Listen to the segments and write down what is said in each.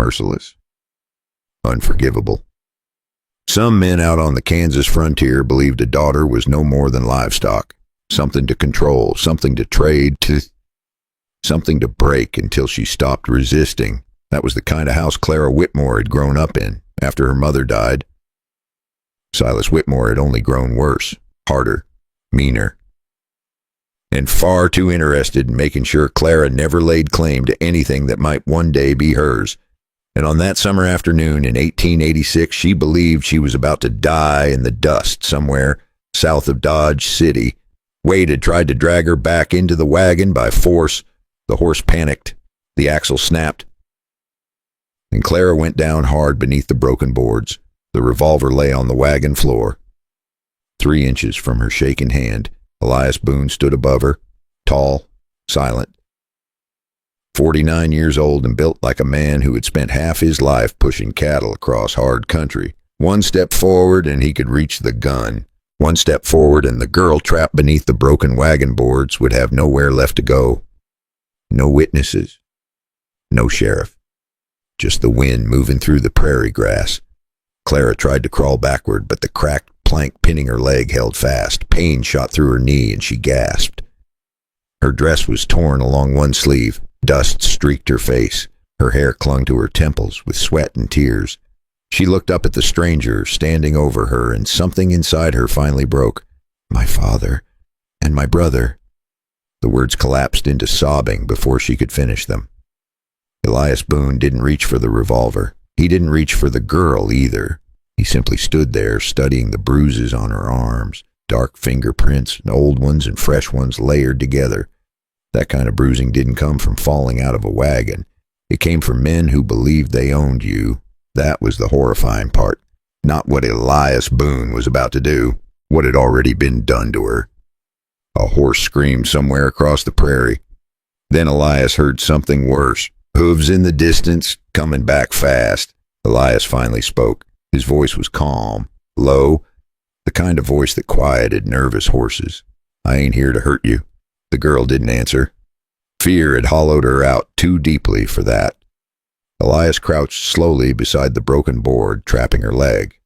merciless, unforgivable. Some men out on the Kansas frontier believed a daughter was no more than livestock, something to control, something to trade, something to break until she stopped resisting. That was the kind of house Clara Whitmore had grown up in after her mother died. Silas Whitmore had only grown worse, harder, meaner, and far too interested in making sure Clara never laid claim to anything that might one day be hers. And on that summer afternoon in 1886, she believed she was about to die in the dust somewhere south of Dodge City. Wade had tried to drag her back into the wagon by force. The horse panicked. The axle snapped. And Clara went down hard beneath the broken boards. The revolver lay on the wagon floor. 3 inches from her shaking hand, Elias Boone stood above her, tall, silent. 49 years old and built like a man who had spent half his life pushing cattle across hard country. One step forward and he could reach the gun. One step forward and the girl trapped beneath the broken wagon boards would have nowhere left to go. No witnesses. No sheriff. Just the wind moving through the prairie grass. Clara tried to crawl backward, but the cracked plank pinning her leg held fast. Pain shot through her knee and she gasped. Her dress was torn along one sleeve. Dust streaked her face. Her hair clung to her temples with sweat and tears. She looked up at the stranger standing over her, and something inside her finally broke. My father and my brother. The words collapsed into sobbing before she could finish them. Elias Boone didn't reach for the revolver. He didn't reach for the girl either. He simply stood there studying the bruises on her arms, dark fingerprints, old ones and fresh ones layered together. That kind of bruising didn't come from falling out of a wagon. It came from men who believed they owned you. That was the horrifying part. Not what Elias Boone was about to do, what had already been done to her. A horse screamed somewhere across the prairie. Then Elias heard something worse. Hooves in the distance, coming back fast. Elias finally spoke. His voice was calm, low, the kind of voice that quieted nervous horses. I ain't here to hurt you. The girl didn't answer. Fear had hollowed her out too deeply for that. Elias crouched slowly beside the broken board, trapping her leg.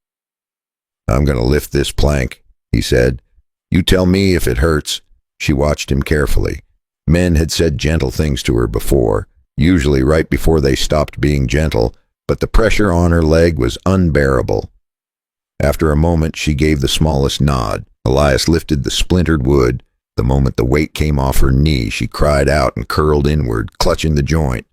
I'm going to lift this plank, he said. You tell me if it hurts. She watched him carefully. Men had said gentle things to her before, usually right before they stopped being gentle, but the pressure on her leg was unbearable. After a moment, she gave the smallest nod. Elias lifted the splintered wood. The moment the weight came off her knee, she cried out and curled inward, clutching the joint.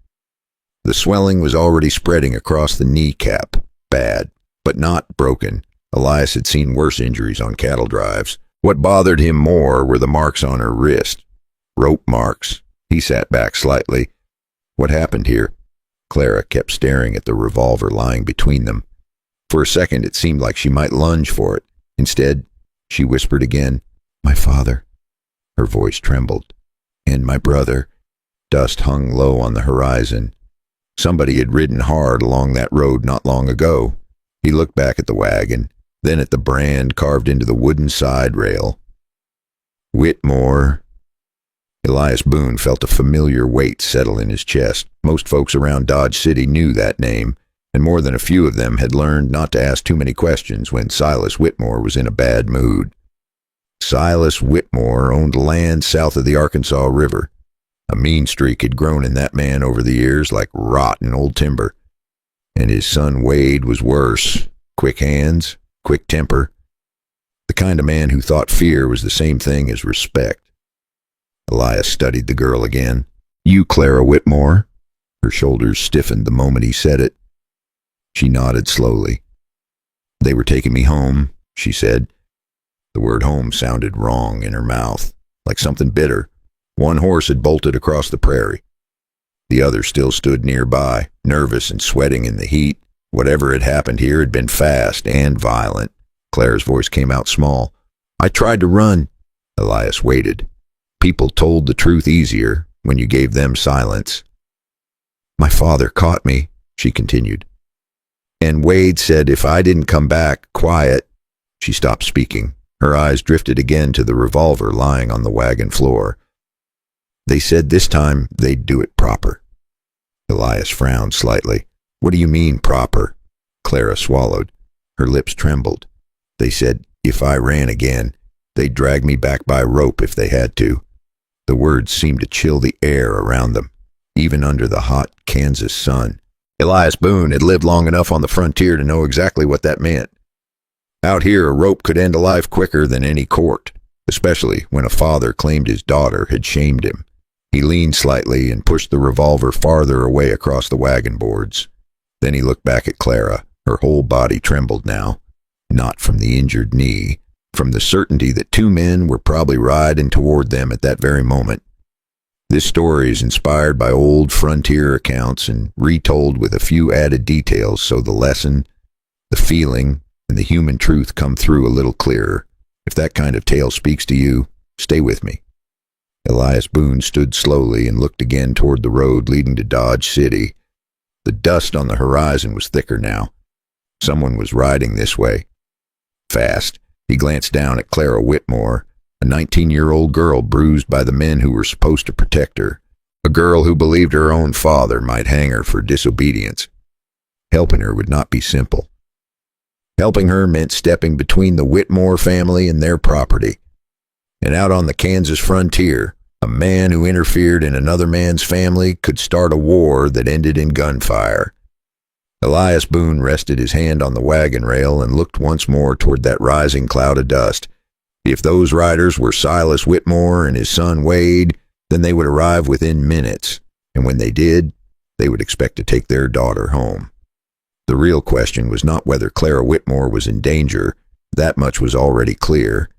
The swelling was already spreading across the kneecap. Bad, but not broken. Elias had seen worse injuries on cattle drives. What bothered him more were the marks on her wrist. Rope marks. He sat back slightly. What happened here? Clara kept staring at the revolver lying between them. For a second, it seemed like she might lunge for it. Instead, she whispered again, My father. Her voice trembled. And my brother. Dust hung low on the horizon. Somebody had ridden hard along that road not long ago. He looked back at the wagon, then at the brand carved into the wooden side rail. Whitmore. Elias Boone felt a familiar weight settle in his chest. Most folks around Dodge City knew that name, and more than a few of them had learned not to ask too many questions when Silas Whitmore was in a bad mood. Silas Whitmore owned land south of the Arkansas River. A mean streak had grown in that man over the years like rot in old timber. And his son Wade was worse. Quick hands, quick temper. The kind of man who thought fear was the same thing as respect. Elias studied the girl again. You, Clara Whitmore? Her shoulders stiffened the moment he said it. She nodded slowly. They were taking me home, she said. The word home sounded wrong in her mouth, like something bitter. One horse had bolted across the prairie. The other still stood nearby, nervous and sweating in the heat. Whatever had happened here had been fast and violent. Clara's voice came out small. I tried to run. Elias waited. People told the truth easier when you gave them silence. My father caught me, she continued. And Wade said if I didn't come back quiet. She stopped speaking. Her eyes drifted again to the revolver lying on the wagon floor. They said this time they'd do it proper. Elias frowned slightly. What do you mean, proper? Clara swallowed. Her lips trembled. They said, if I ran again, they'd drag me back by rope if they had to. The words seemed to chill the air around them, even under the hot Kansas sun. Elias Boone had lived long enough on the frontier to know exactly what that meant. Out here, a rope could end a life quicker than any court, especially when a father claimed his daughter had shamed him. He leaned slightly and pushed the revolver farther away across the wagon boards. Then he looked back at Clara. Her whole body trembled now, not from the injured knee, from the certainty that two men were probably riding toward them at that very moment. This story is inspired by old frontier accounts and retold with a few added details so the lesson, the feeling, and the human truth come through a little clearer. If that kind of tale speaks to you, stay with me. Elias Boone stood slowly and looked again toward the road leading to Dodge City. The dust on the horizon was thicker now. Someone was riding this way. Fast, he glanced down at Clara Whitmore, a 19-year-old girl bruised by the men who were supposed to protect her, a girl who believed her own father might hang her for disobedience. Helping her would not be simple. Helping her meant stepping between the Whitmore family and their property. And out on the Kansas frontier, a man who interfered in another man's family could start a war that ended in gunfire. Elias Boone rested his hand on the wagon rail and looked once more toward that rising cloud of dust. If those riders were Silas Whitmore and his son Wade, then they would arrive within minutes, and when they did, they would expect to take their daughter home. The real question was not whether Clara Whitmore was in danger. That much was already clear.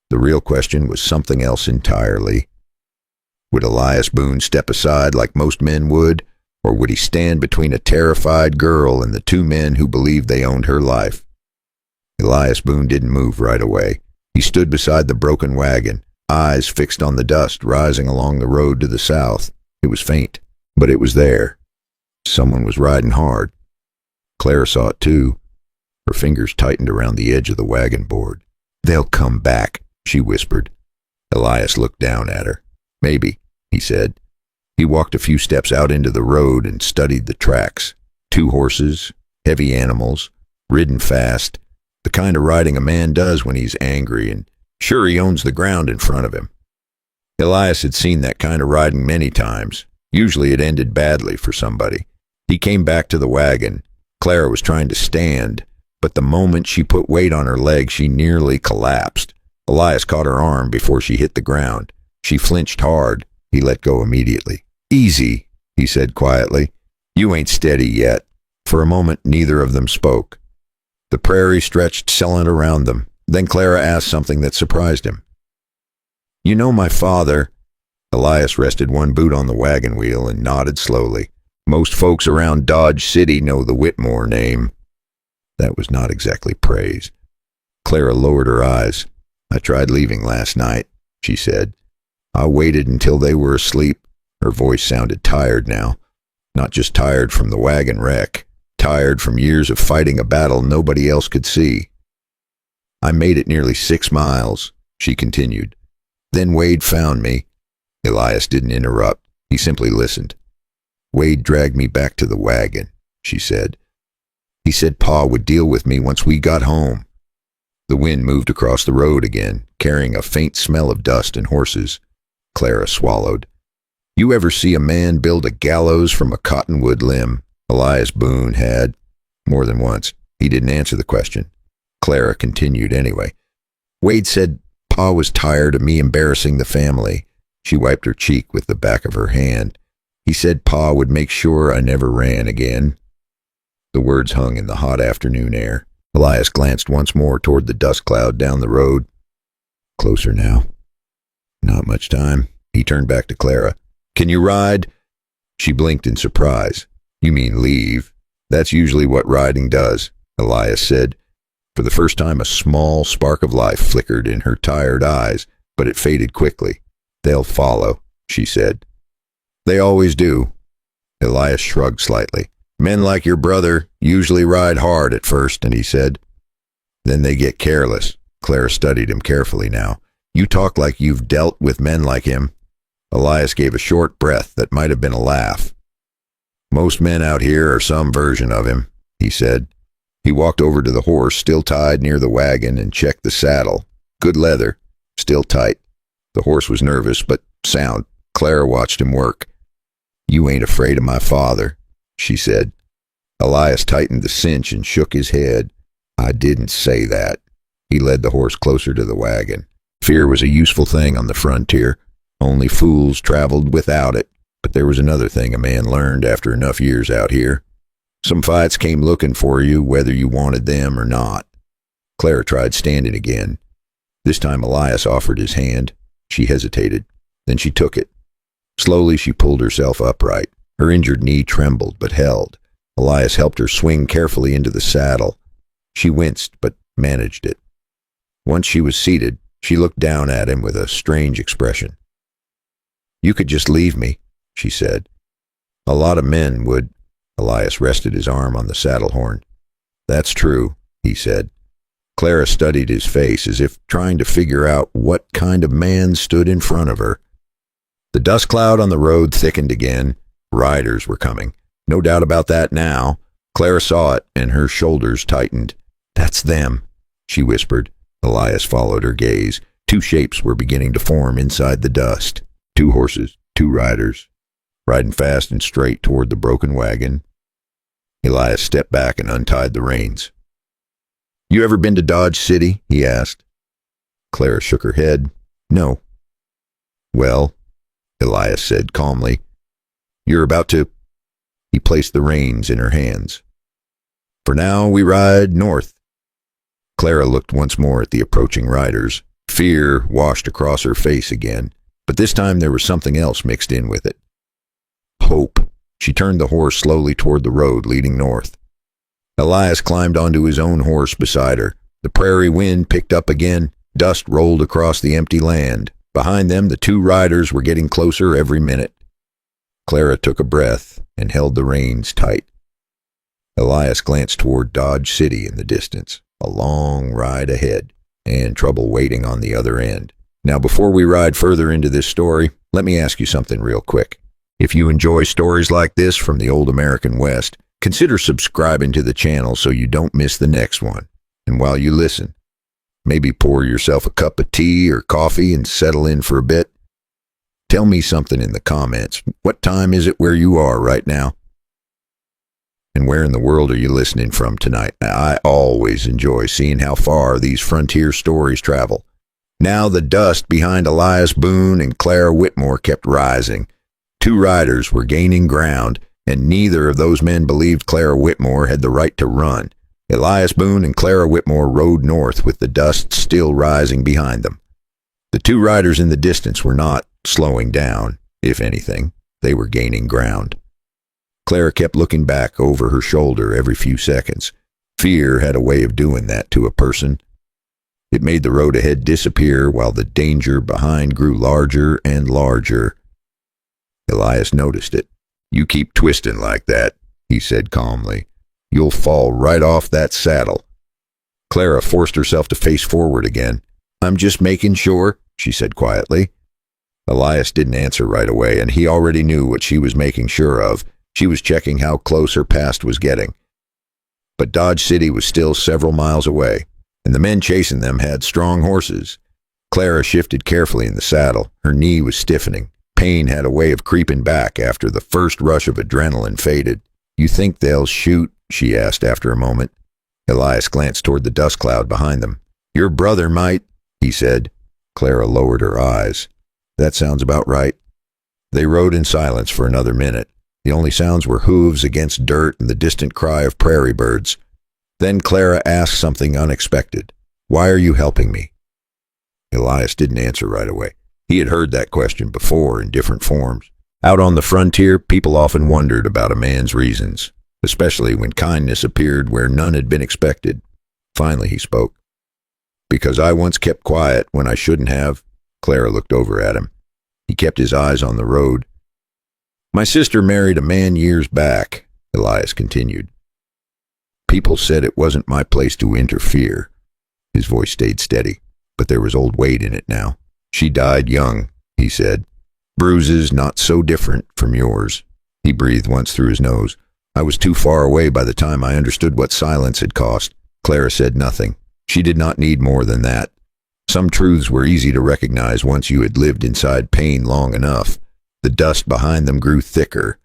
The real question was something else entirely. Would Elias Boone step aside like most men would, or would he stand between a terrified girl and the two men who believed they owned her life? Elias Boone didn't move right away. He stood beside the broken wagon, eyes fixed on the dust rising along the road to the south. It was faint, but it was there. Someone was riding hard. Clara saw it too. Her fingers tightened around the edge of the wagon board. "They'll come back," she whispered. Elias looked down at her. "Maybe," he said. He walked a few steps out into the road and studied the tracks. 2 horses, heavy animals, ridden fast, the kind of riding a man does when he's angry and sure he owns the ground in front of him. Elias had seen that kind of riding many times. Usually it ended badly for somebody. He came back to the wagon. Clara was trying to stand, but the moment she put weight on her leg, she nearly collapsed. Elias caught her arm before she hit the ground. She flinched hard. He let go immediately. "Easy," he said quietly. "You ain't steady yet." For a moment, neither of them spoke. The prairie stretched silent around them. Then Clara asked something that surprised him. "You know my father?" Elias rested one boot on the wagon wheel and nodded slowly. "Most folks around Dodge City know the Whitmore name." That was not exactly praise. Clara lowered her eyes. "I tried leaving last night," she said. "I waited until they were asleep." Her voice sounded tired now. Not just tired from the wagon wreck. Tired from years of fighting a battle nobody else could see. "I made it nearly 6 miles," she continued. "Then Wade found me." Elias didn't interrupt. He simply listened. "Wade dragged me back to the wagon," she said. "He said Pa would deal with me once we got home." The wind moved across the road again, carrying a faint smell of dust and horses. Clara swallowed. "You ever see a man build a gallows from a cottonwood limb?" Elias Boone had. More than once. He didn't answer the question. Clara continued anyway. "Wade said Pa was tired of me embarrassing the family." She wiped her cheek with the back of her hand. "He said Pa would make sure I never ran again." The words hung in the hot afternoon air. Elias glanced once more toward the dust cloud down the road. Closer now. "Not much time." He turned back to Clara. "Can you ride?" She blinked in surprise. "You mean leave? That's usually what riding does," Elias said. For the first time, a small spark of life flickered in her tired eyes, but it faded quickly. "They'll follow," she said. "They always do." Elias shrugged slightly. "Men like your brother usually ride hard at first," and he said. "Then they get careless." Clara studied him carefully now. "You talk like you've dealt with men like him." Elias gave a short breath that might have been a laugh. Most men out here are some version of him, he said. He walked over to the horse, still tied near the wagon, and checked the saddle. Good leather, still tight. The horse was nervous, but sound. Clara watched him work. You ain't afraid of my father, she said. Elias tightened the cinch and shook his head. I didn't say that. He led the horse closer to the wagon. Fear was a useful thing on the frontier. Only fools traveled without it. But there was another thing a man learned after enough years out here. Some fights came looking for you, whether you wanted them or not. Clara tried standing again. This time Elias offered his hand. She hesitated. Then she took it. Slowly she pulled herself upright. Her injured knee trembled, but held. Elias helped her swing carefully into the saddle. She winced, but managed it. Once she was seated, she looked down at him with a strange expression. You could just leave me, she said. A lot of men would. Elias rested his arm on the saddle horn. That's true, he said. Clara studied his face as if trying to figure out what kind of man stood in front of her. The dust cloud on the road thickened again. Riders were coming. No doubt about that now. Clara saw it, and her shoulders tightened. That's them, she whispered. Elias followed her gaze. Two shapes were beginning to form inside the dust. Two horses, two riders, riding fast and straight toward the broken wagon. Elias stepped back and untied the reins. You ever been to Dodge City? He asked. Clara shook her head. No. Well, Elias said calmly, you're about to... He placed the reins in her hands. For now, we ride north. Clara looked once more at the approaching riders. Fear washed across her face again, but this time there was something else mixed in with it. Hope. She turned the horse slowly toward the road leading north. Elias climbed onto his own horse beside her. The prairie wind picked up again. Dust rolled across the empty land. Behind them, the two riders were getting closer every minute. Clara took a breath and held the reins tight. Elias glanced toward Dodge City in the distance. A long ride ahead, and trouble waiting on the other end. Now, before we ride further into this story, let me ask you something real quick. If you enjoy stories like this from the old American West, consider subscribing to the channel so you don't miss the next one. And while you listen, maybe pour yourself a cup of tea or coffee and settle in for a bit. Tell me something in the comments. What time is it where you are right now? And where in the world are you listening from tonight? I always enjoy seeing how far these frontier stories travel. Now the dust behind Elias Boone and Clara Whitmore kept rising. Two riders were gaining ground, and neither of those men believed Clara Whitmore had the right to run. Elias Boone and Clara Whitmore rode north with the dust still rising behind them. The two riders in the distance were not slowing down. If anything, they were gaining ground. Clara kept looking back over her shoulder every few seconds. Fear had a way of doing that to a person. It made the road ahead disappear while the danger behind grew larger and larger. Elias noticed it. You keep twisting like that, he said calmly. You'll fall right off that saddle. Clara forced herself to face forward again. I'm just making sure, she said quietly. Elias didn't answer right away, and he already knew what she was making sure of. She was checking how close her past was getting. But Dodge City was still several miles away, and the men chasing them had strong horses. Clara shifted carefully in the saddle. Her knee was stiffening. Pain had a way of creeping back after the first rush of adrenaline faded. You think they'll shoot? She asked after a moment. Elias glanced toward the dust cloud behind them. Your brother might, he said. Clara lowered her eyes. That sounds about right. They rode in silence for another minute. The only sounds were hooves against dirt and the distant cry of prairie birds. Then Clara asked something unexpected. Why are you helping me? Elias didn't answer right away. He had heard that question before in different forms. Out on the frontier, people often wondered about a man's reasons, especially when kindness appeared where none had been expected. Finally he spoke. Because I once kept quiet when I shouldn't have. Clara looked over at him. He kept his eyes on the road. My sister married a man years back, Elias continued. People said it wasn't my place to interfere. His voice stayed steady, but there was old weight in it now. She died young, he said. Bruises not so different from yours. He breathed once through his nose. I was too far away by the time I understood what silence had cost. Clara said nothing. She did not need more than that. Some truths were easy to recognize once you had lived inside pain long enough. The dust behind them grew thicker.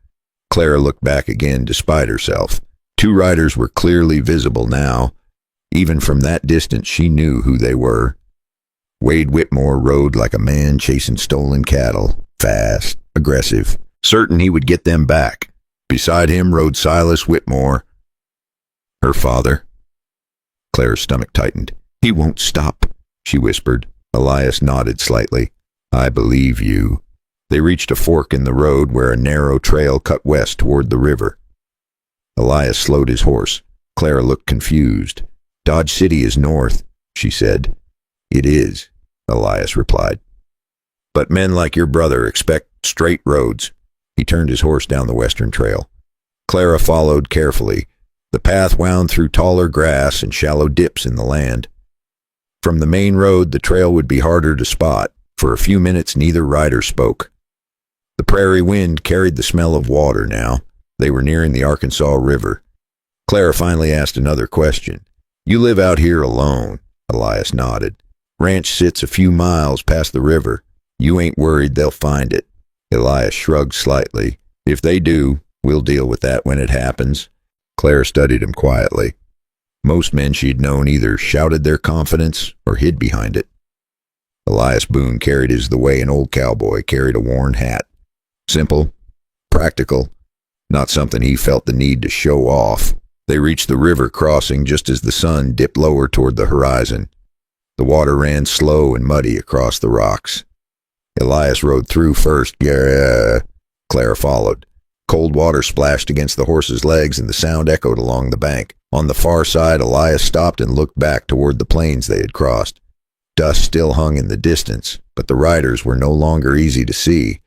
Clara looked back again despite herself. Two riders were clearly visible now. Even from that distance she knew who they were. Wade Whitmore rode like a man chasing stolen cattle, fast, aggressive, certain he would get them back. Beside him rode Silas Whitmore, her father. Clara's stomach tightened. "He won't stop," she whispered. Elias nodded slightly. "I believe you." They reached a fork in the road where a narrow trail cut west toward the river. Elias slowed his horse. Clara looked confused. "Dodge City is north," she said. "It is," Elias replied. "But men like your brother expect straight roads." He turned his horse down the western trail. Clara followed carefully. The path wound through taller grass and shallow dips in the land. From the main road, the trail would be harder to spot. For a few minutes, neither rider spoke. The prairie wind carried the smell of water now. They were nearing the Arkansas River. Clara finally asked another question. "You live out here alone?" Elias nodded. "Ranch sits a few miles past the river. You ain't worried they'll find it?" Elias shrugged slightly. "If they do, we'll deal with that when it happens." Clara studied him quietly. Most men she'd known either shouted their confidence or hid behind it. Elias Boone carried his the way an old cowboy carried a worn hat. Simple, practical, not something he felt the need to show off. They reached the river crossing just as the sun dipped lower toward the horizon. The water ran slow and muddy across the rocks. Elias rode through first. "Yeah." Clara followed. Cold water splashed against the horse's legs and the sound echoed along the bank. On the far side, Elias stopped and looked back toward the plains they had crossed. Dust still hung in the distance, but the riders were no longer easy to see.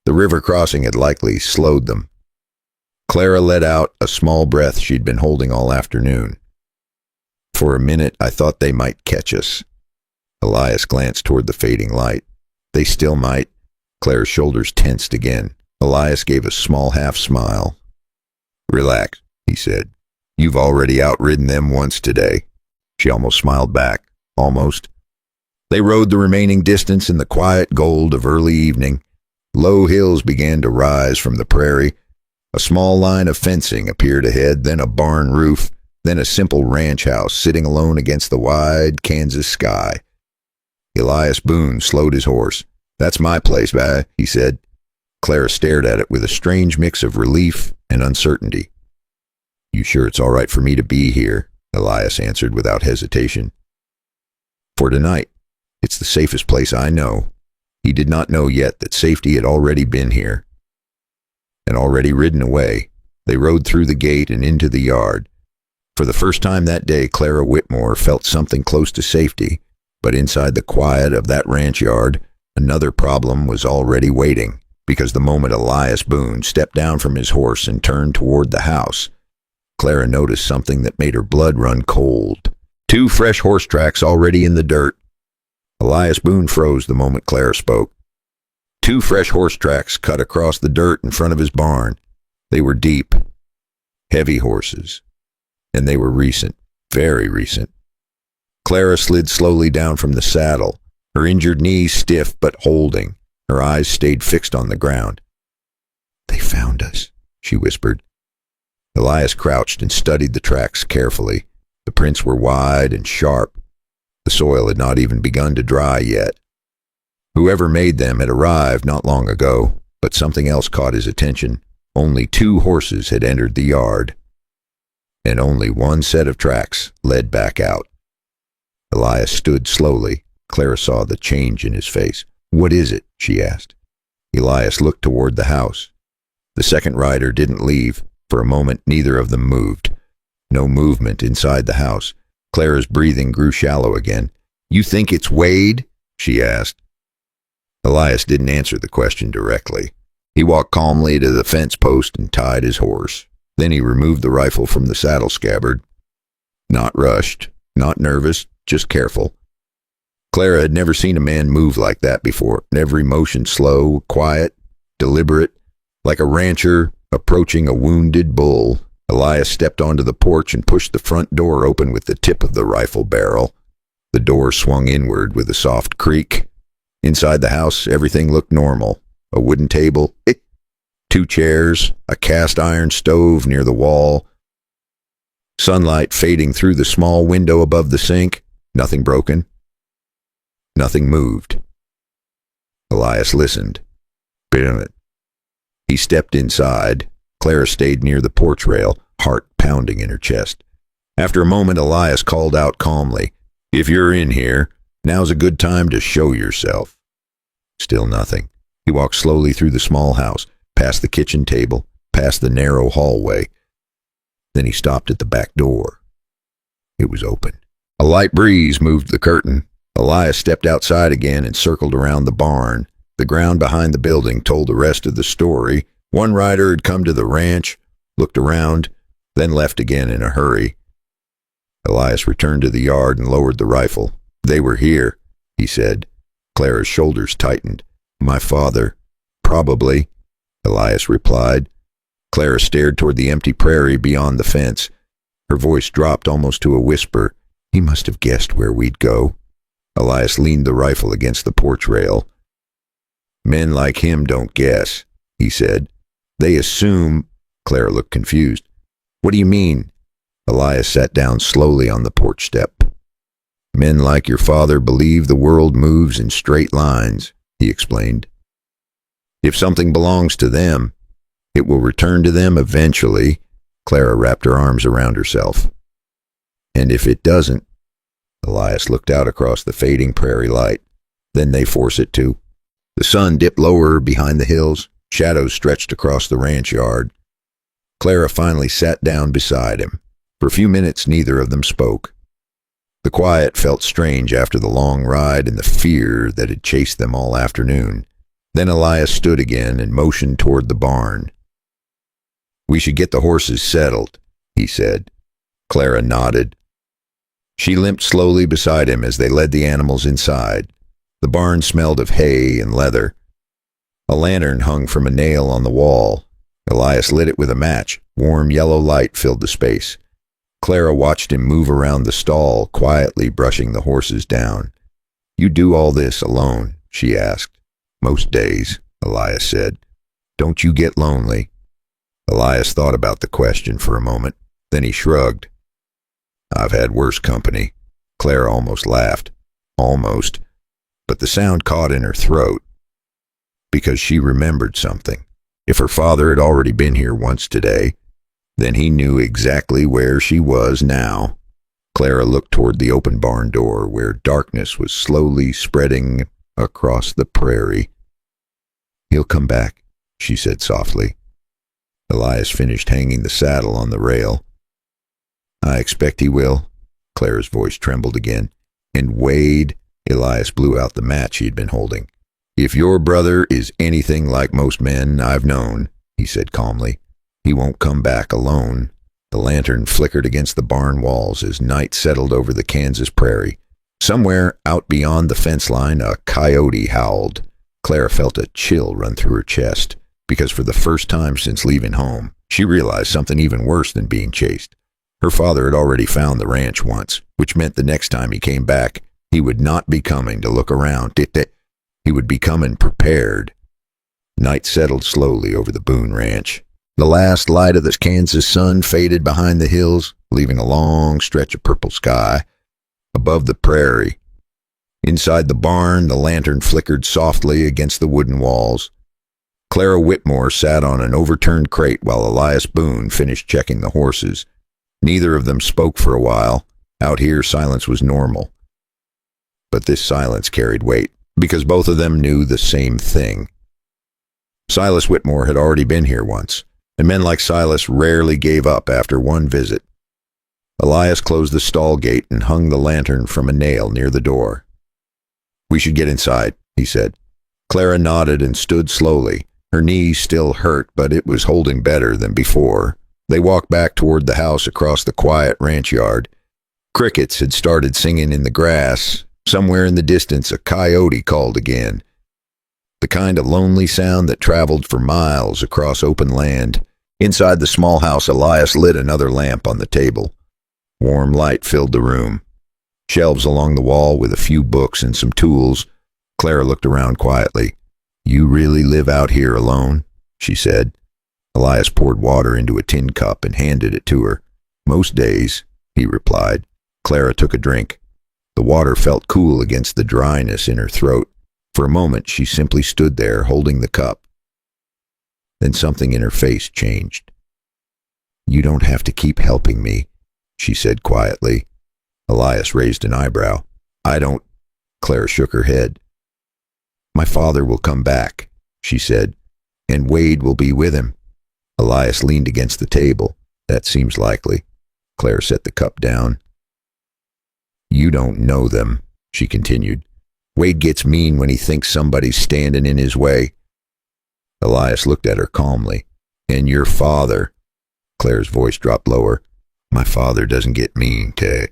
The river crossing had likely slowed them. Clara let out a small breath she'd been holding all afternoon. "For a minute, I thought they might catch us." Elias glanced toward the fading light. "They still might." Clara's shoulders tensed again. Elias gave a small half-smile. "Relax," he said. "You've already outridden them once today." She almost smiled back. Almost. They rode the remaining distance in the quiet gold of early evening. Low hills began to rise from the prairie. A small line of fencing appeared ahead, then a barn roof, then a simple ranch house sitting alone against the wide Kansas sky. Elias Boone slowed his horse. "That's my place, bye," he said. Clara stared at it with a strange mix of relief and uncertainty. "You sure it's all right for me to be here?" Elias answered without hesitation. "For tonight. It's the safest place I know." He did not know yet that safety had already been here and already ridden away. They rode through the gate and into the yard. For the first time that day, Clara Whitmore felt something close to safety, but inside the quiet of that ranch yard, another problem was already waiting. Because the moment Elias Boone stepped down from his horse and turned toward the house, Clara noticed something that made her blood run cold. 2 fresh horse tracks already in the dirt. Elias Boone froze the moment Clara spoke. 2 fresh horse tracks cut across the dirt in front of his barn. They were deep, heavy horses, and they were recent, very recent. Clara slid slowly down from the saddle, her injured knees stiff but holding. Her eyes stayed fixed on the ground. "They found us," she whispered. Elias crouched and studied the tracks carefully. The prints were wide and sharp. The soil had not even begun to dry yet. Whoever made them had arrived not long ago, but something else caught his attention. Only 2 horses had entered the yard, and only one set of tracks led back out. Elias stood slowly. Clara saw the change in his face. "What is it?" she asked. Elias looked toward the house. The second rider didn't leave. For a moment, neither of them moved. No movement inside the house. Clara's breathing grew shallow again. "You think it's Wade?" she asked. Elias didn't answer the question directly. He walked calmly to the fence post and tied his horse. Then he removed the rifle from the saddle scabbard. Not rushed, not nervous, just careful. Clara had never seen a man move like that before. Every motion slow, quiet, deliberate. Like a rancher approaching a wounded bull, Elias stepped onto the porch and pushed the front door open with the tip of the rifle barrel. The door swung inward with a soft creak. Inside the house, everything looked normal. A wooden table, 2 chairs, a cast iron stove near the wall, sunlight fading through the small window above the sink. Nothing broken. Nothing moved. Elias listened. He stepped inside. Clara stayed near the porch rail, heart pounding in her chest. After a moment, Elias called out calmly, "If you're in here, now's a good time to show yourself." Still nothing. He walked slowly through the small house, past the kitchen table, past the narrow hallway. Then he stopped at the back door. It was open. A light breeze moved the curtain. Elias stepped outside again and circled around the barn. The ground behind the building told the rest of the story. One rider had come to the ranch, looked around, then left again in a hurry. Elias returned to the yard and lowered the rifle. "They were here," he said. Clara's shoulders tightened. "My father." "Probably," Elias replied. Clara stared toward the empty prairie beyond the fence. Her voice dropped almost to a whisper. "He must have guessed where we'd go." Elias leaned the rifle against the porch rail. "Men like him don't guess," he said. "They assume." Clara looked confused. "What do you mean?" Elias sat down slowly on the porch step. "Men like your father believe the world moves in straight lines," he explained. "If something belongs to them, it will return to them eventually." Clara wrapped her arms around herself. "And if it doesn't," Elias looked out across the fading prairie light, "then they force it to." The sun dipped lower behind the hills. Shadows stretched across the ranch yard. Clara finally sat down beside him. For a few minutes, neither of them spoke. The quiet felt strange after the long ride and the fear that had chased them all afternoon. Then Elias stood again and motioned toward the barn. "We should get the horses settled," he said. Clara nodded. She limped slowly beside him as they led the animals inside. The barn smelled of hay and leather. A lantern hung from a nail on the wall. Elias lit it with a match. Warm yellow light filled the space. Clara watched him move around the stall, quietly brushing the horses down. "You do all this alone?" she asked. "Most days," Elias said. "Don't you get lonely?" Elias thought about the question for a moment. Then he shrugged. "I've had worse company." Clara almost laughed. Almost. But the sound caught in her throat. Because she remembered something. If her father had already been here once today, then he knew exactly where she was now. Clara looked toward the open barn door, where darkness was slowly spreading across the prairie. "He'll come back," she said softly. Elias finished hanging the saddle on the rail. "I expect he will." Clara's voice trembled again. "And Wade," Elias blew out the match he had been holding. "If your brother is anything like most men I've known," he said calmly, "he won't come back alone." The lantern flickered against the barn walls as night settled over the Kansas prairie. Somewhere out beyond the fence line, a coyote howled. Clara felt a chill run through her chest, because for the first time since leaving home, she realized something even worse than being chased. Her father had already found the ranch once, which meant the next time he came back, he would not be coming to look around. He would be coming prepared. Night settled slowly over the Boone Ranch. The last light of the Kansas sun faded behind the hills, leaving a long stretch of purple sky above the prairie. Inside the barn, the lantern flickered softly against the wooden walls. Clara Whitmore sat on an overturned crate while Elias Boone finished checking the horses. Neither of them spoke for a while. Out here, silence was normal. But this silence carried weight, because both of them knew the same thing. Silas Whitmore had already been here once, and men like Silas rarely gave up after one visit. Elias closed the stall gate and hung the lantern from a nail near the door. "We should get inside," he said. Clara nodded and stood slowly. Her knees still hurt, but it was holding better than before. They walked back toward the house across the quiet ranch yard. Crickets had started singing in the grass. Somewhere in the distance, a coyote called again. the kind of lonely sound that traveled for miles across open land. Inside the small house, Elias lit another lamp on the table. Warm light filled the room. Shelves along the wall with a few books and some tools. Clara looked around quietly. "You really live out here alone?" she said. Elias poured water into a tin cup and handed it to her. "Most days," he replied. Clara took a drink. The water felt cool against the dryness in her throat. For a moment, she simply stood there, holding the cup. Then something in her face changed. "You don't have to keep helping me," she said quietly. Elias raised an eyebrow. "I don't—" Clara shook her head. "My father will come back," she said, "and Wade will be with him." Elias leaned against the table. "That seems likely." Claire set the cup down. "You don't know them," she continued. "Wade gets mean when he thinks somebody's standing in his way." Elias looked at her calmly. "And your father—" Claire's voice dropped lower. "My father doesn't get mean, Kay,"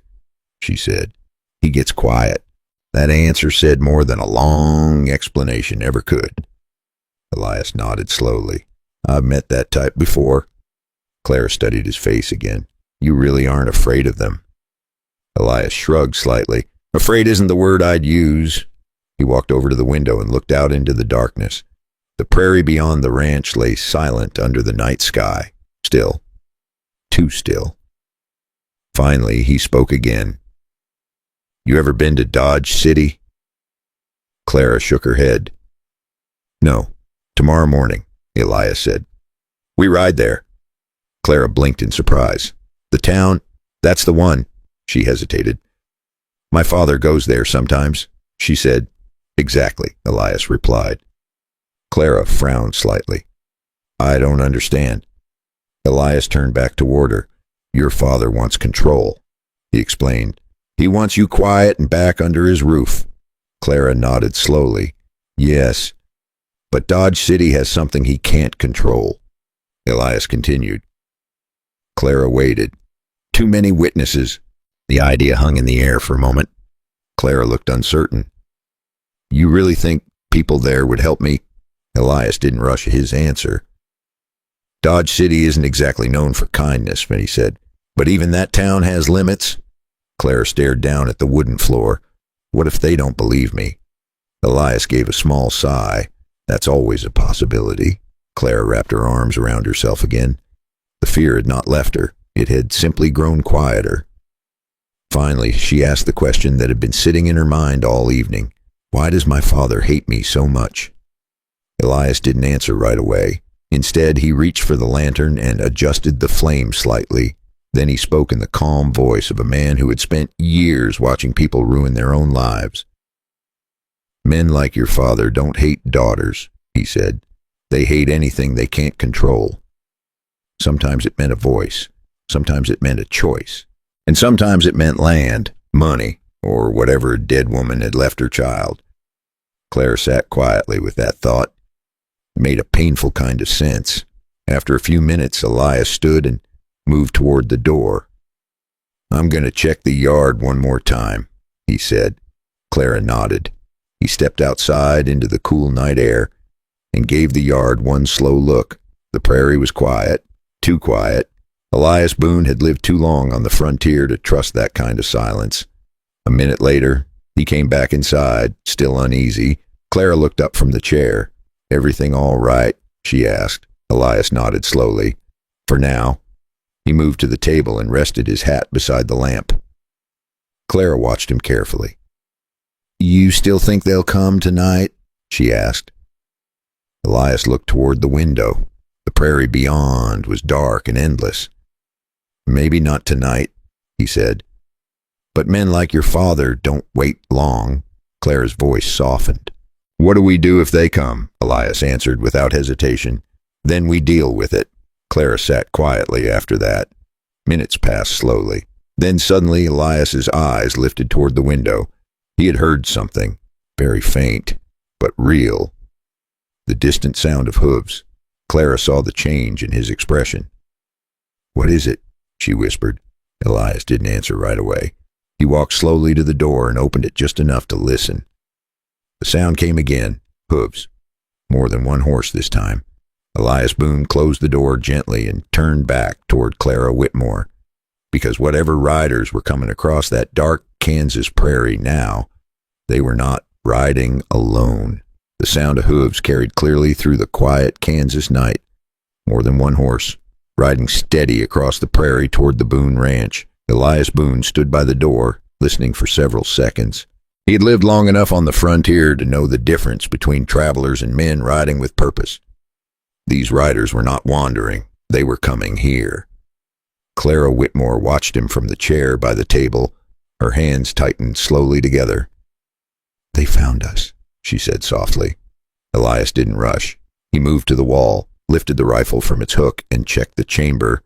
she said. "He gets quiet." That answer said more than a long explanation ever could. Elias nodded slowly. "I've met that type before." Claire studied his face again. "You really aren't afraid of them?" Elias shrugged slightly. "Afraid isn't the word I'd use." He walked over to the window and looked out into the darkness. The prairie beyond the ranch lay silent under the night sky. Still. Too still. Finally, he spoke again. "You ever been to Dodge City?" Clara shook her head. "No. Tomorrow morning," Elias said. "We ride there." Clara blinked in surprise. "The town? That's the one." She hesitated. "My father goes there sometimes," she said. "Exactly," Elias replied. Clara frowned slightly. "I don't understand." Elias turned back toward her. "Your father wants control," he explained. "He wants you quiet and back under his roof." Clara nodded slowly. "Yes, but Dodge City has something he can't control," Elias continued. Clara waited. "Too many witnesses." The idea hung in the air for a moment. Clara looked uncertain. "You really think people there would help me?" Elias didn't rush his answer. "Dodge City isn't exactly known for kindness," he said. "But even that town has limits." Clara stared down at the wooden floor. "What if they don't believe me?" Elias gave a small sigh. "That's always a possibility." Clara wrapped her arms around herself again. The fear had not left her. It had simply grown quieter. Finally, she asked the question that had been sitting in her mind all evening. "Why does my father hate me so much?" Elias didn't answer right away. Instead, he reached for the lantern and adjusted the flame slightly. Then he spoke in the calm voice of a man who had spent years watching people ruin their own lives. "Men like your father don't hate daughters," he said. "They hate anything they can't control." Sometimes it meant a voice. Sometimes it meant a choice. And sometimes it meant land, money, or whatever a dead woman had left her child. Claire sat quietly with that thought. It made a painful kind of sense. After a few minutes, Elias stood and moved toward the door. "I'm going to check the yard one more time," he said. Clara nodded. He stepped outside into the cool night air and gave the yard one slow look. The prairie was quiet, too quiet. Elias Boone had lived too long on the frontier to trust that kind of silence. A minute later, he came back inside, still uneasy. Clara looked up from the chair. "Everything all right?" she asked. Elias nodded slowly. "For now." He moved to the table and rested his hat beside the lamp. Clara watched him carefully. "You still think they'll come tonight?" she asked. Elias looked toward the window. The prairie beyond was dark and endless. "Maybe not tonight," he said. "But men like your father don't wait long." Clara's voice softened. "What do we do if they come?" Elias answered without hesitation. "Then we deal with it." Clara sat quietly after that. Minutes passed slowly. Then suddenly Elias's eyes lifted toward the window. He had heard something, very faint, but real. The distant sound of hooves. Clara saw the change in his expression. "What is it?" she whispered. Elias didn't answer right away. He walked slowly to the door and opened it just enough to listen. The sound came again. Hooves. More than one horse this time. Elias Boone closed the door gently and turned back toward Clara Whitmore, because whatever riders were coming across that dark Kansas prairie now, they were not riding alone. The sound of hooves carried clearly through the quiet Kansas night. More than one horse, riding steady across the prairie toward the Boone ranch. Elias Boone stood by the door, listening for several seconds. He had lived long enough on the frontier to know the difference between travelers and men riding with purpose. These riders were not wandering. They were coming here. Clara Whitmore watched him from the chair by the table. Her hands tightened slowly together. "They found us," she said softly. Elias didn't rush. He moved to the wall, lifted the rifle from its hook, and checked the chamber.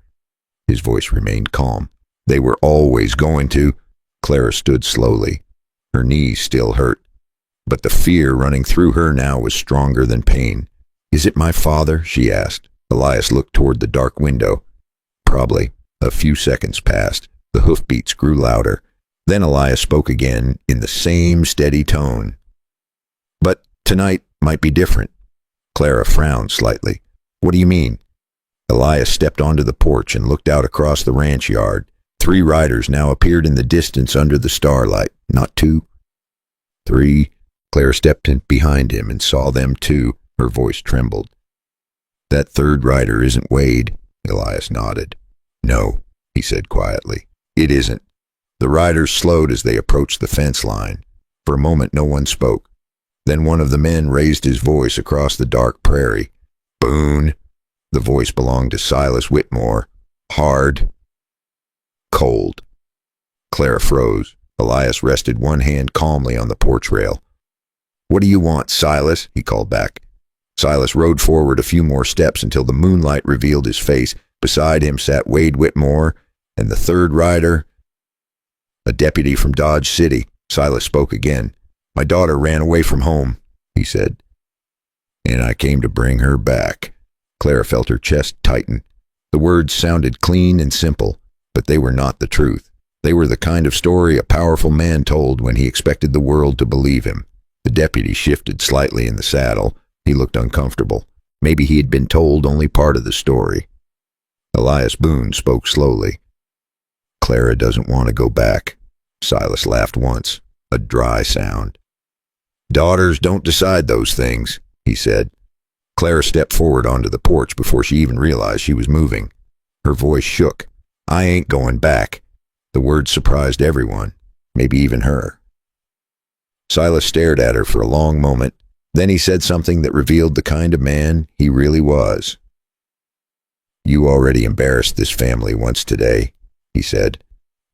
His voice remained calm. "They were always going to." Clara stood slowly. Her knees still hurt, but the fear running through her now was stronger than pain. "Is it my father?" she asked. Elias looked toward the dark window. Probably. A few seconds passed. The hoofbeats grew louder. Then Elias spoke again in the same steady tone. "But tonight might be different." Clara frowned slightly. "What do you mean?" Elias stepped onto the porch and looked out across the ranch yard. 3 riders now appeared in the distance under the starlight. Not 2, 3. Clara stepped in behind him and saw them too. Her voice trembled. "That 3rd rider isn't Wade." Elias nodded. "No," he said quietly. "It isn't." The riders slowed as they approached the fence line. For a moment no one spoke. Then one of the men raised his voice across the dark prairie. "Boone." The voice belonged to Silas Whitmore. Hard. Cold. Clara froze. Elias rested one hand calmly on the porch rail. "What do you want, Silas?" he called back. Silas rode forward a few more steps until the moonlight revealed his face. Beside him sat Wade Whitmore and the 3rd rider, a deputy from Dodge City. Silas spoke again. "My daughter ran away from home," he said, "and I came to bring her back." Clara felt her chest tighten. The words sounded clean and simple, but they were not the truth. They were the kind of story a powerful man told when he expected the world to believe him. The deputy shifted slightly in the saddle. He looked uncomfortable. Maybe he had been told only part of the story. Elias Boone spoke slowly. "Clara doesn't want to go back." Silas laughed once, a dry sound. "Daughters don't decide those things," he said. Clara stepped forward onto the porch before she even realized she was moving. Her voice shook. "I ain't going back." The words surprised everyone, maybe even her. Silas stared at her for a long moment. Then he said something that revealed the kind of man he really was. "You already embarrassed this family once today," he said.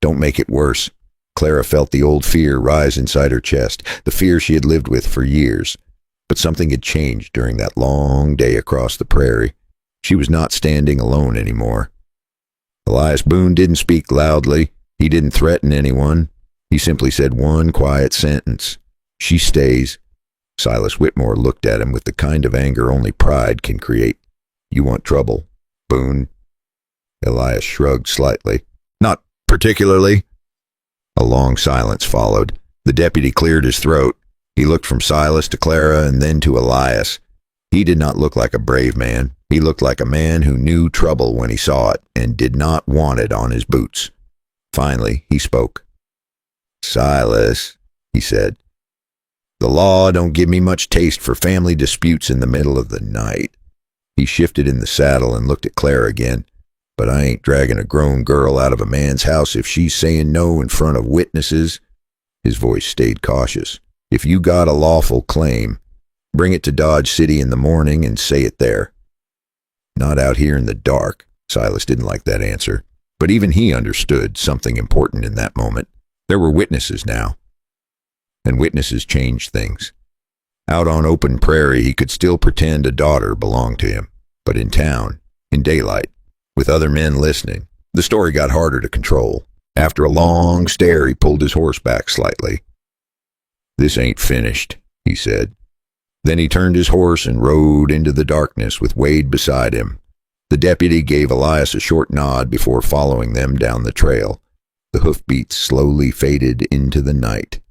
"Don't make it worse." Clara felt the old fear rise inside her chest, the fear she had lived with for years. But something had changed during that long day across the prairie. She was not standing alone anymore. Elias Boone didn't speak loudly. He didn't threaten anyone. He simply said one quiet sentence. "She stays." Silas Whitmore looked at him with the kind of anger only pride can create. "You want trouble, Boone?" Elias shrugged slightly. "Not particularly." A long silence followed. The deputy cleared his throat. He looked from Silas to Clara and then to Elias. He did not look like a brave man. He looked like a man who knew trouble when he saw it and did not want it on his boots. Finally, he spoke. "Silas," he said, "the law don't give me much taste for family disputes in the middle of the night." He shifted in the saddle and looked at Clara again. "But I ain't dragging a grown girl out of a man's house if she's saying no in front of witnesses." His voice stayed cautious. "If you got a lawful claim, bring it to Dodge City in the morning and say it there." "Not out here in the dark." Silas didn't like that answer, but even he understood something important in that moment. There were witnesses now, and witnesses changed things. Out on open prairie, he could still pretend a daughter belonged to him, but in town, in daylight, with other men listening, the story got harder to control. After a long stare, he pulled his horse back slightly. "This ain't finished," he said. Then he turned his horse and rode into the darkness with Wade beside him. The deputy gave Elias a short nod before following them down the trail. The hoofbeats slowly faded into the night.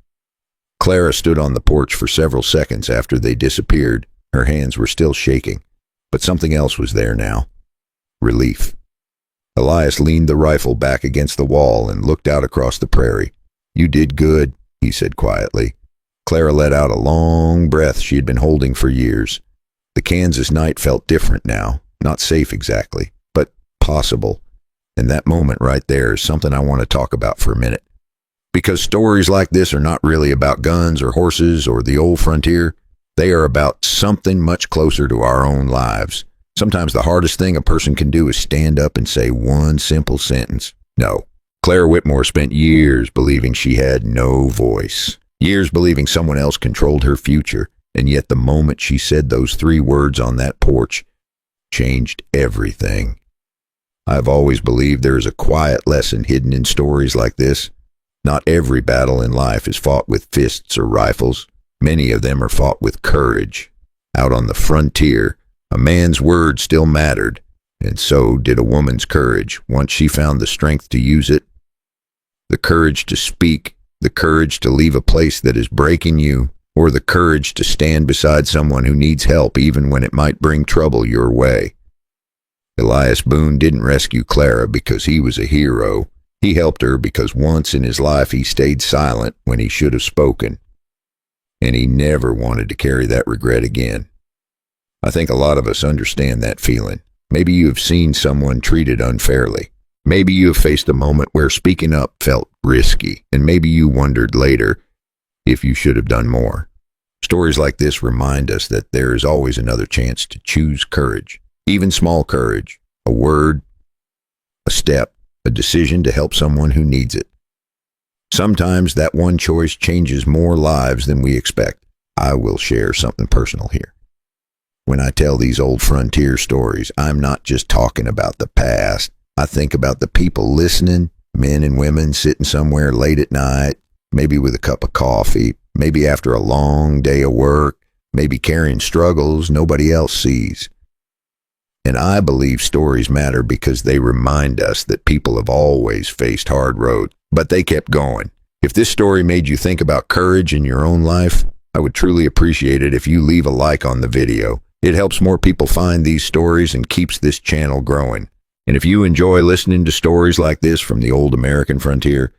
Clara stood on the porch for several seconds after they disappeared. Her hands were still shaking, but something else was there now. Relief. Elias leaned the rifle back against the wall and looked out across the prairie. "You did good," he said quietly. Clara let out a long breath she had been holding for years. The Kansas night felt different now, not safe exactly, but possible. And that moment right there is something I want to talk about for a minute. Because stories like this are not really about guns or horses or the old frontier. They are about something much closer to our own lives. Sometimes the hardest thing a person can do is stand up and say one simple sentence. No. Clara Whitmore spent years believing she had no voice. Years believing someone else controlled her future. And yet the moment she said those 3 words on that porch changed everything. I've always believed there is a quiet lesson hidden in stories like this. Not every battle in life is fought with fists or rifles. Many of them are fought with courage. Out on the frontier, a man's word still mattered, and so did a woman's courage once she found the strength to use it. The courage to speak, the courage to leave a place that is breaking you, or the courage to stand beside someone who needs help even when it might bring trouble your way. Elias Boone didn't rescue Clara because he was a hero. He helped her because once in his life he stayed silent when he should have spoken. And he never wanted to carry that regret again. I think a lot of us understand that feeling. Maybe you have seen someone treated unfairly. Maybe you have faced a moment where speaking up felt risky, and maybe you wondered later if you should have done more. Stories like this remind us that there is always another chance to choose courage, even small courage, a word, a step, a decision to help someone who needs it. Sometimes that one choice changes more lives than we expect. I will share something personal here. When I tell these old frontier stories, I'm not just talking about the past. I think about the people listening, men and women sitting somewhere late at night, maybe with a cup of coffee, maybe after a long day of work, maybe carrying struggles nobody else sees. And I believe stories matter because they remind us that people have always faced hard roads, but they kept going. If this story made you think about courage in your own life, I would truly appreciate it if you leave a like on the video. It helps more people find these stories and keeps this channel growing. And if you enjoy listening to stories like this from the old American frontier,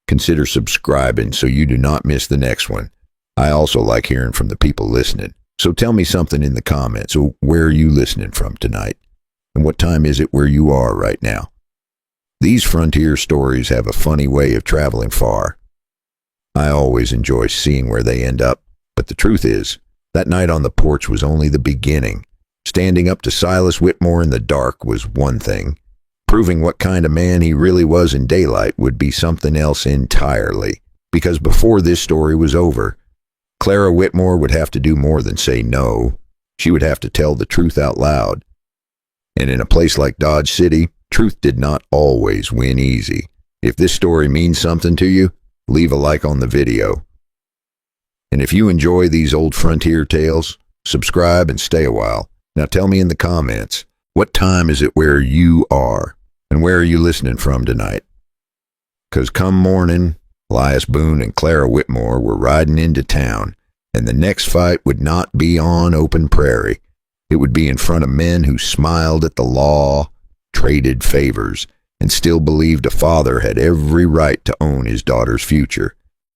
consider subscribing so you do not miss the next one. I also like hearing from the people listening. So tell me something in the comments. So where are you listening from tonight? And what time is it where you are right now? These frontier stories have a funny way of traveling far. I always enjoy seeing where they end up, but the truth is, that night on the porch was only the beginning. Standing up to Silas Whitmore in the dark was one thing. Proving what kind of man he really was in daylight would be something else entirely. Because before this story was over, Clara Whitmore would have to do more than say no. She would have to tell the truth out loud. And in a place like Dodge City, truth did not always win easy. If this story means something to you, leave a like on the video. And if you enjoy these old frontier tales, subscribe and stay a while. Now tell me in the comments, what time is it where you are? And where are you listening from tonight? 'Cause come morning, Elias Boone and Clara Whitmore were riding into town, and the next fight would not be on open prairie. It would be in front of men who smiled at the law, traded favors, and still believed a father had every right to own his daughter's future.